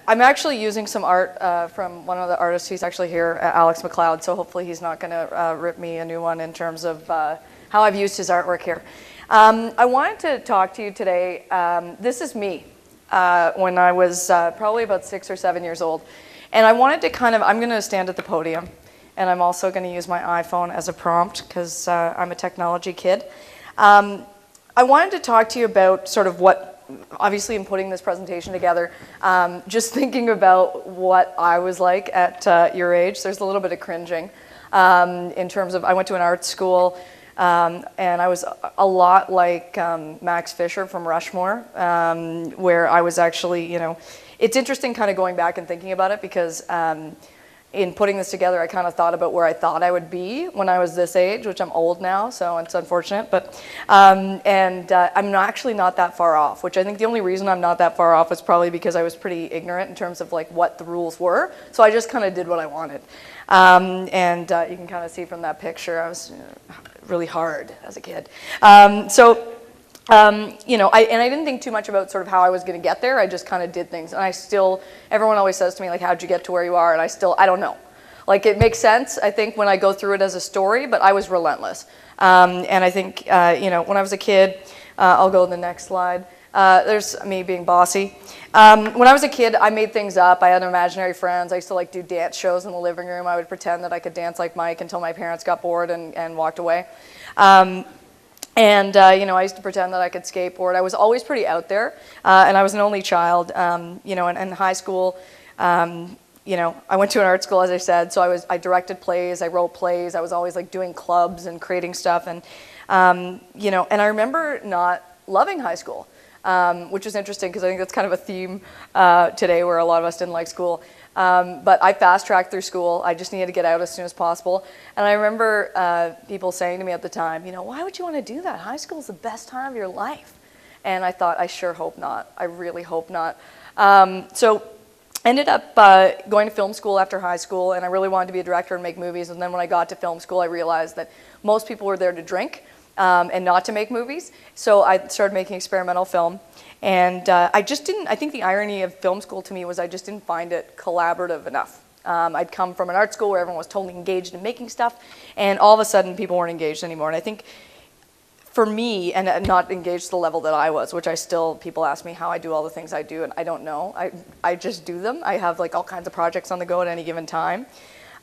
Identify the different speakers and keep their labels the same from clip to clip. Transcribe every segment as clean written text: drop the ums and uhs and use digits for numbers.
Speaker 1: I'm actually using some art from one of the artists. He's actually here, Alex McLeod, so hopefully he's not going to rip me a new one in terms of how I've used his artwork here. I wanted to talk to you today. This is me when I was probably about 6 or 7 years old. And I wanted to I'm going to stand at the podium, and I'm also going to use my iPhone as a prompt because I'm a technology kid. I wanted to talk to you about sort of what, obviously in putting this presentation together, just thinking about what I was like at your age. There's a little bit of cringing in terms of, I went to an art school, and I was a lot like Max Fisher from Rushmore, where I was actually, it's interesting kind of going back and thinking about it because in putting this together, I kind of thought about where I thought I would be when I was this age, which I'm old now, so it's unfortunate. But I'm actually not that far off, which I think the only reason I'm not that far off is probably because I was pretty ignorant in terms of like what the rules were. So I just kind of did what I wanted. You can kind of see from that picture, I was really hard as a kid. I didn't think too much about sort of how I was going to get there. I just kind of did things. And everyone always says to me, like, how'd you get to where you are? And I don't know. Like, it makes sense, I think, when I go through it as a story, but I was relentless. And I think, when I was a kid, I'll go to the next slide. There's me being bossy. When I was a kid, I made things up. I had imaginary friends. I used to like do dance shows in the living room. I would pretend that I could dance like Mike until my parents got bored and walked away. I used to pretend that I could skateboard. I was always pretty out there, and I was an only child. In high school, I went to an art school, as I said, so I directed plays, I wrote plays, I was always like doing clubs and creating stuff, and I remember not loving high school, which is interesting because I think that's kind of a theme today where a lot of us didn't like school. But I fast-tracked through school. I just needed to get out as soon as possible. And I remember people saying to me at the time, why would you want to do that? High school is the best time of your life. And I thought, I sure hope not. I really hope not. So ended up going to film school after high school, and I really wanted to be a director and make movies. And then when I got to film school, I realized that most people were there to drink and not to make movies. So I started making experimental film. And I think the irony of film school to me was I just didn't find it collaborative enough. I'd come from an art school where everyone was totally engaged in making stuff, and all of a sudden people weren't engaged anymore. And I think for me, and not engaged to the level that I was, which people ask me how I do all the things I do, and I don't know. I just do them. I have like all kinds of projects on the go at any given time.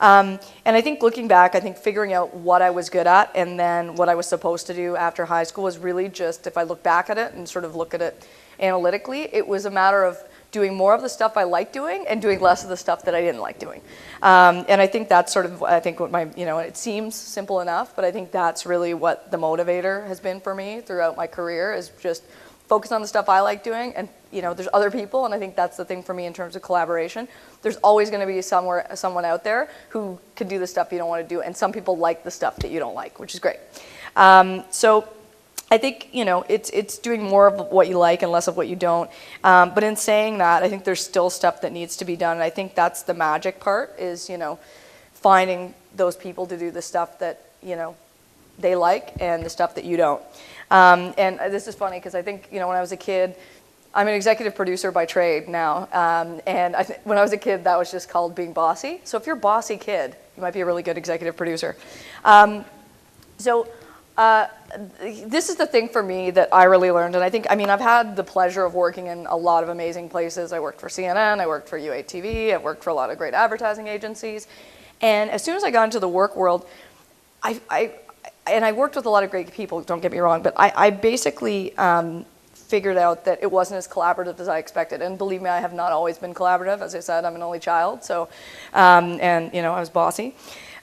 Speaker 1: And I think looking back, I think figuring out what I was good at and then what I was supposed to do after high school was really just, if I look back at it and sort of look at it analytically, it was a matter of doing more of the stuff I liked doing and doing less of the stuff that I didn't like doing. And I think that's sort of, what it seems simple enough, but I think that's really what the motivator has been for me throughout my career, is just focus on the stuff I like doing. And, there's other people, and I think that's the thing for me in terms of collaboration. There's always going to be someone out there who can do the stuff you don't want to do, and some people like the stuff that you don't like, which is great. So I think, it's doing more of what you like and less of what you don't. But in saying that, I think there's still stuff that needs to be done. And I think that's the magic part is, finding those people to do the stuff that, they like and the stuff that you don't. And this is funny because I think, when I was a kid, I'm an executive producer by trade now. And when I was a kid, that was just called being bossy. So if you're a bossy kid, you might be a really good executive producer. This is the thing for me that I really learned, and I've had the pleasure of working in a lot of amazing places. I worked for CNN, I worked for UATV, I've worked for a lot of great advertising agencies, and as soon as I got into the work world, I worked with a lot of great people, don't get me wrong, but I basically figured out that it wasn't as collaborative as I expected, and believe me, I have not always been collaborative. As I said, I'm an only child, so, I was bossy,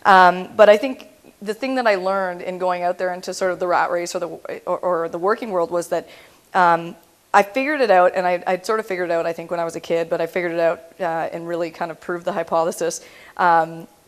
Speaker 1: but I think the thing that I learned in going out there into sort of the rat race or the working world was that I figured it out, and I'd sort of figured it out, I think, when I was a kid, but I figured it out and really kind of proved the hypothesis,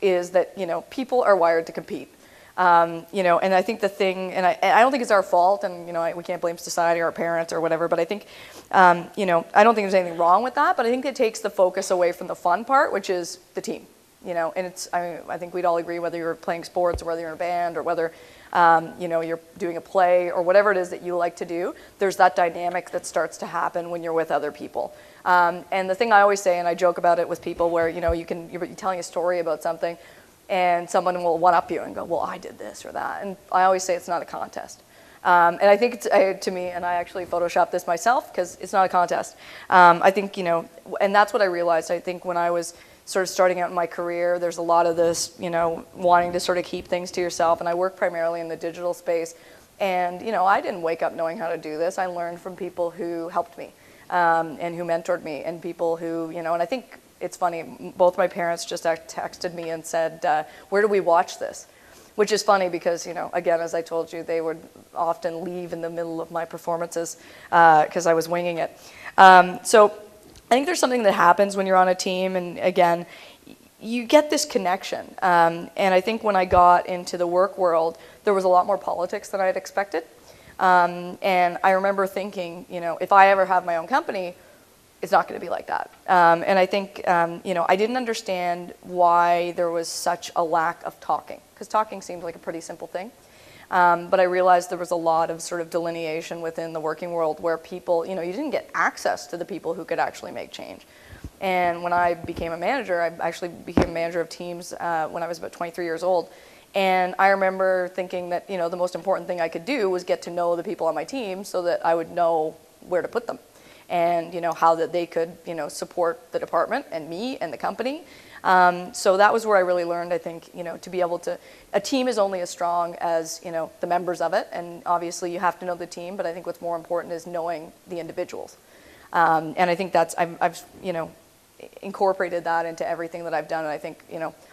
Speaker 1: is that, people are wired to compete. And I think the thing, and I don't think it's our fault, and, we can't blame society or our parents or whatever, but I think, I don't think there's anything wrong with that, but I think it takes the focus away from the fun part, which is the team. And I think we'd all agree, whether you're playing sports or whether you're in a band or whether you're doing a play or whatever it is that you like to do, there's that dynamic that starts to happen when you're with other people. And the thing I always say, and I joke about it with people, where you're telling a story about something, and someone will one-up you and go, well, I did this or that. And I always say it's not a contest. And I think it's, to me, and I actually photoshopped this myself because it's not a contest. I think, and that's what I realized. I think when I was sort of starting out in my career, there's a lot of this, wanting to sort of keep things to yourself. And I work primarily in the digital space. And, I didn't wake up knowing how to do this. I learned from people who helped me and who mentored me, and people who, and I think it's funny, both my parents just texted me and said, where do we watch this? Which is funny because, again, as I told you, they would often leave in the middle of my performances because I was winging it. So I think there's something that happens when you're on a team, and again, you get this connection. And I think when I got into the work world, there was a lot more politics than I had expected. And I remember thinking, if I ever have my own company, it's not going to be like that. And I think, I didn't understand why there was such a lack of talking, because talking seemed like a pretty simple thing. But I realized there was a lot of sort of delineation within the working world where people, you didn't get access to the people who could actually make change. And when I became a manager, I actually became a manager of teams when I was about 23 years old. And I remember thinking that, the most important thing I could do was get to know the people on my team so that I would know where to put them. And how that they could support the department and me and the company. So that was where I really learned, I think, to be able to, a team is only as strong as the members of it, and obviously you have to know the team, but I think what's more important is knowing the individuals. And I think that's, I've incorporated that into everything that I've done, and I think,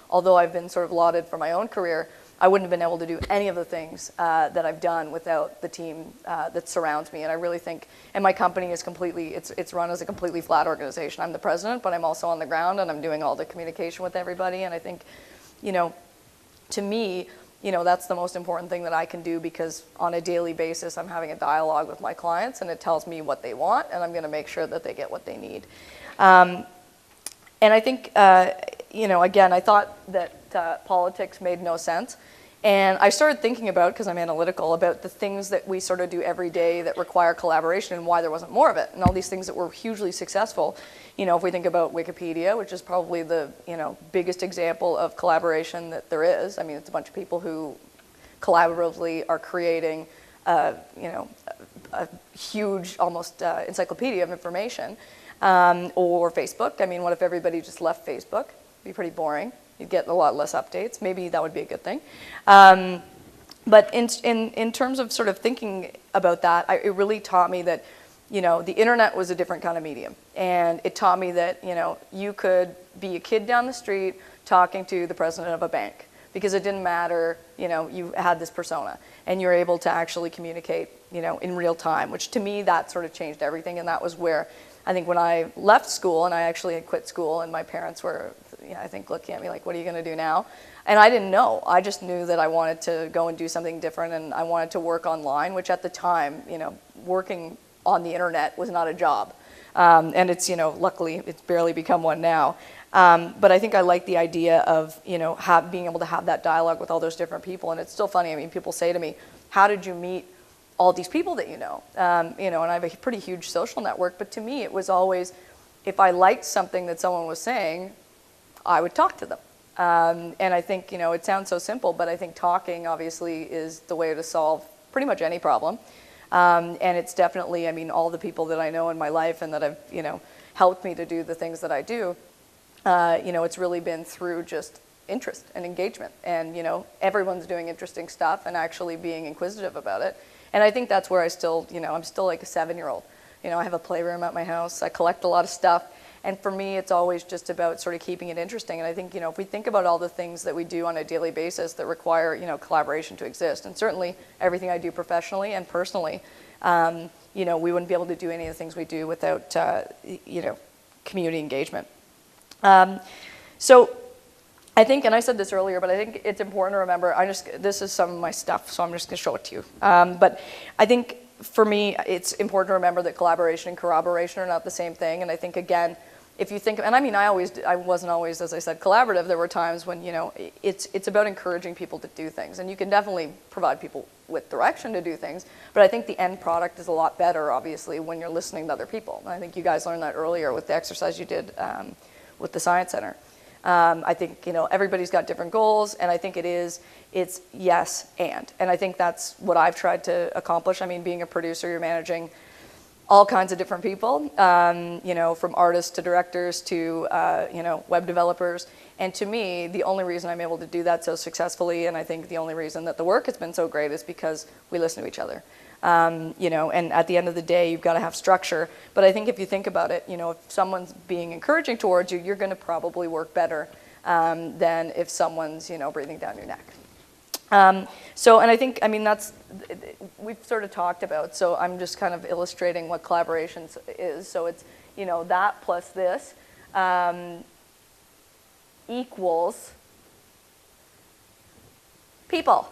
Speaker 1: although I've been sort of lauded for my own career, I wouldn't have been able to do any of the things that I've done without the team that surrounds me. And I really think, and my company is it's run as a completely flat organization. I'm the president, but I'm also on the ground, and I'm doing all the communication with everybody. And I think, to me, that's the most important thing that I can do, because on a daily basis, I'm having a dialogue with my clients, and it tells me what they want, and I'm going to make sure that they get what they need. And I think, again, I thought that politics made no sense. And I started thinking about, because I'm analytical, about the things that we sort of do every day that require collaboration and why there wasn't more of it. And all these things that were hugely successful. If we think about Wikipedia, which is probably the biggest example of collaboration that there is. I mean, it's a bunch of people who collaboratively are creating a huge, almost encyclopedia of information. Or Facebook. I mean, what if everybody just left Facebook? It'd be pretty boring. You'd get a lot less updates. Maybe that would be a good thing. But in terms of sort of thinking about that, it really taught me that, the internet was a different kind of medium. And it taught me that, you could be a kid down the street talking to the president of a bank, because it didn't matter, you had this persona, and you're able to actually communicate, in real time, which to me, that sort of changed everything. And that was where I think when I left school, and I actually had quit school, and my parents were, I think, looking at me like, what are you going to do now? And I didn't know. I just knew that I wanted to go and do something different, and I wanted to work online, which at the time, working on the internet was not a job. And it's, luckily, it's barely become one now. But I think I like the idea of, being able to have that dialogue with all those different people. And it's still funny. I mean, people say to me, how did you meet all these people that you know? And I have a pretty huge social network, but to me it was always, if I liked something that someone was saying, I would talk to them. And I think, it sounds so simple, but I think talking obviously is the way to solve pretty much any problem. And it's definitely, I mean, all the people that I know in my life and that have, helped me to do the things that I do, it's really been through just interest and engagement. And, everyone's doing interesting stuff and actually being inquisitive about it. And I think that's where I still, I'm still like a 7-year-old. I have a playroom at my house. I collect a lot of stuff. And for me, it's always just about sort of keeping it interesting. And I think, if we think about all the things that we do on a daily basis that require, collaboration to exist, and certainly everything I do professionally and personally, we wouldn't be able to do any of the things we do without, community engagement. So I think, and I said this earlier, but I think it's important to remember, this is some of my stuff, so I'm just going to show it to you. But I think for me, it's important to remember that collaboration and corroboration are not the same thing. And I think, again, if you think, and I mean, I wasn't always, as I said, collaborative. There were times when, you know, it's about encouraging people to do things, and you can definitely provide people with direction to do things, but I think the end product is a lot better, obviously, when you're listening to other people. And I think you guys learned that earlier with the exercise you did with the Science Center. I think, you know, everybody's got different goals, and I think it's yes and I think that's what I've tried to accomplish. I mean, being a producer, you're managing all kinds of different people, you know, from artists to directors to, you know, web developers. And to me, the only reason I'm able to do that so successfully, and I think the only reason that the work has been so great, is because we listen to each other. You know, and at the end of the day, you've got to have structure. But I think if you think about it, you know, if someone's being encouraging towards you, you're going to probably work better than if someone's, you know, breathing down your neck. So, and I think, I mean, we've sort of talked about, so I'm just kind of illustrating what collaborations is. So it's, you know, that plus this equals people.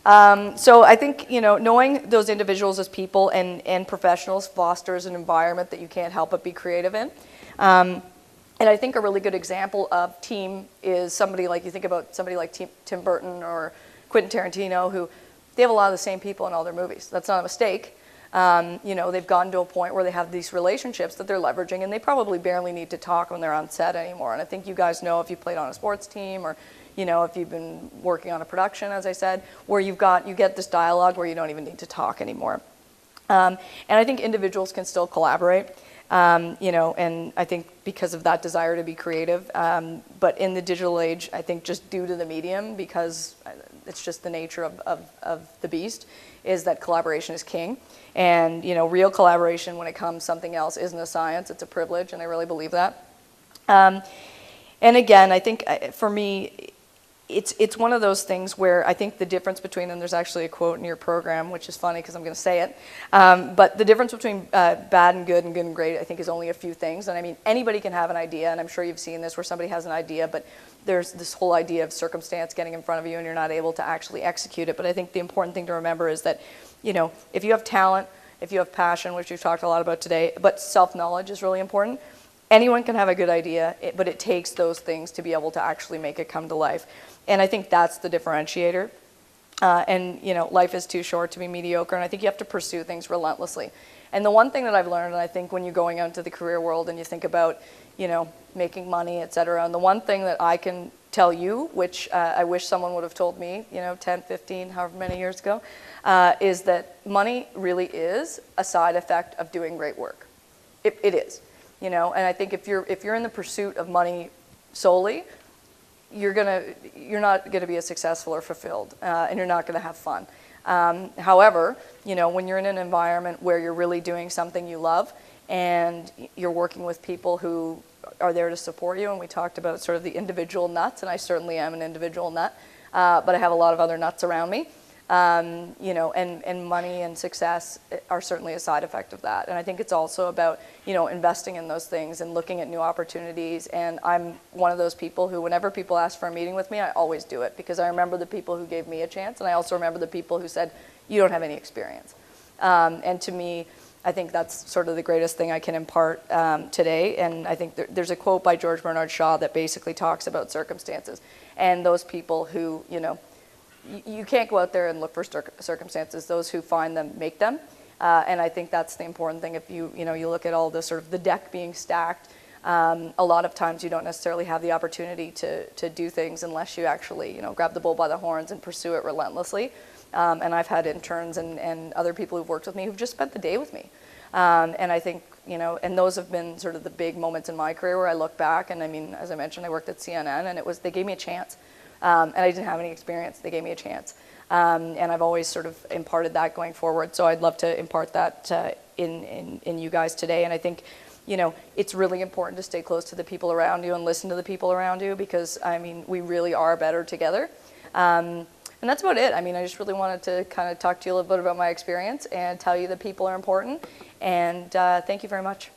Speaker 1: So I think, you know, knowing those individuals as people and professionals fosters an environment that you can't help but be creative in. And I think a really good example of team is somebody like, you think about somebody like Tim Burton or Quentin Tarantino, who they have a lot of the same people in all their movies. That's not a mistake. You know, they've gotten to a point where they have these relationships that they're leveraging, and they probably barely need to talk when they're on set anymore. And I think you guys know, if you played on a sports team, or, you know, if you've been working on a production, as I said, where you get this dialogue where you don't even need to talk anymore. And I think individuals can still collaborate. You know, and I think because of that desire to be creative, but in the digital age, I think just due to the medium, because it's just the nature of the beast, is that collaboration is king. And, you know, real collaboration when it comes to something else isn't a science, it's a privilege, and I really believe that. And again, I think for me, it's one of those things where I think the difference between, and there's actually a quote in your program, which is funny because I'm going to say it, but the difference between bad and good and great, I think, is only a few things. And I mean, anybody can have an idea, and I'm sure you've seen this, where somebody has an idea, but there's this whole idea of circumstance getting in front of you and you're not able to actually execute it. But I think the important thing to remember is that, you know, if you have talent, if you have passion, which we've talked a lot about today, but self-knowledge is really important. Anyone can have a good idea, but it takes those things to be able to actually make it come to life. And I think that's the differentiator. And, you know, life is too short to be mediocre, and I think you have to pursue things relentlessly. And the one thing that I've learned, and I think when you're going out into the career world and you think about, you know, making money, et cetera, and the one thing that I can tell you, which I wish someone would have told me, you know, 10, 15, however many years ago, is that money really is a side effect of doing great work. It is, you know, and I think if you're in the pursuit of money solely, you're not gonna be as successful or fulfilled, and you're not gonna have fun. However, you know, when you're in an environment where you're really doing something you love and you're working with people who are there to support you, and we talked about sort of the individual nuts, and I certainly am an individual nut, but I have a lot of other nuts around me. You know, and money and success are certainly a side effect of that. And I think it's also about, you know, investing in those things and looking at new opportunities. And I'm one of those people who, whenever people ask for a meeting with me, I always do it, because I remember the people who gave me a chance, and I also remember the people who said, you don't have any experience. And to me, I think that's sort of the greatest thing I can impart today. And I think there's a quote by George Bernard Shaw that basically talks about circumstances and those people who, you know, you can't go out there and look for circumstances. Those who find them make them, and I think that's the important thing. If you look at all the sort of the deck being stacked, a lot of times you don't necessarily have the opportunity to do things unless you actually, you know, grab the bull by the horns and pursue it relentlessly. And I've had interns and other people who've worked with me who've just spent the day with me, and I think, you know, and those have been sort of the big moments in my career where I look back, and I mean, as I mentioned, I worked at CNN, and they gave me a chance. And I didn't have any experience. They gave me a chance. And I've always sort of imparted that going forward. So I'd love to impart that in you guys today. And I think, you know, it's really important to stay close to the people around you and listen to the people around you, because, I mean, we really are better together. And that's about it. I mean, I just really wanted to kind of talk to you a little bit about my experience and tell you that people are important. And thank you very much.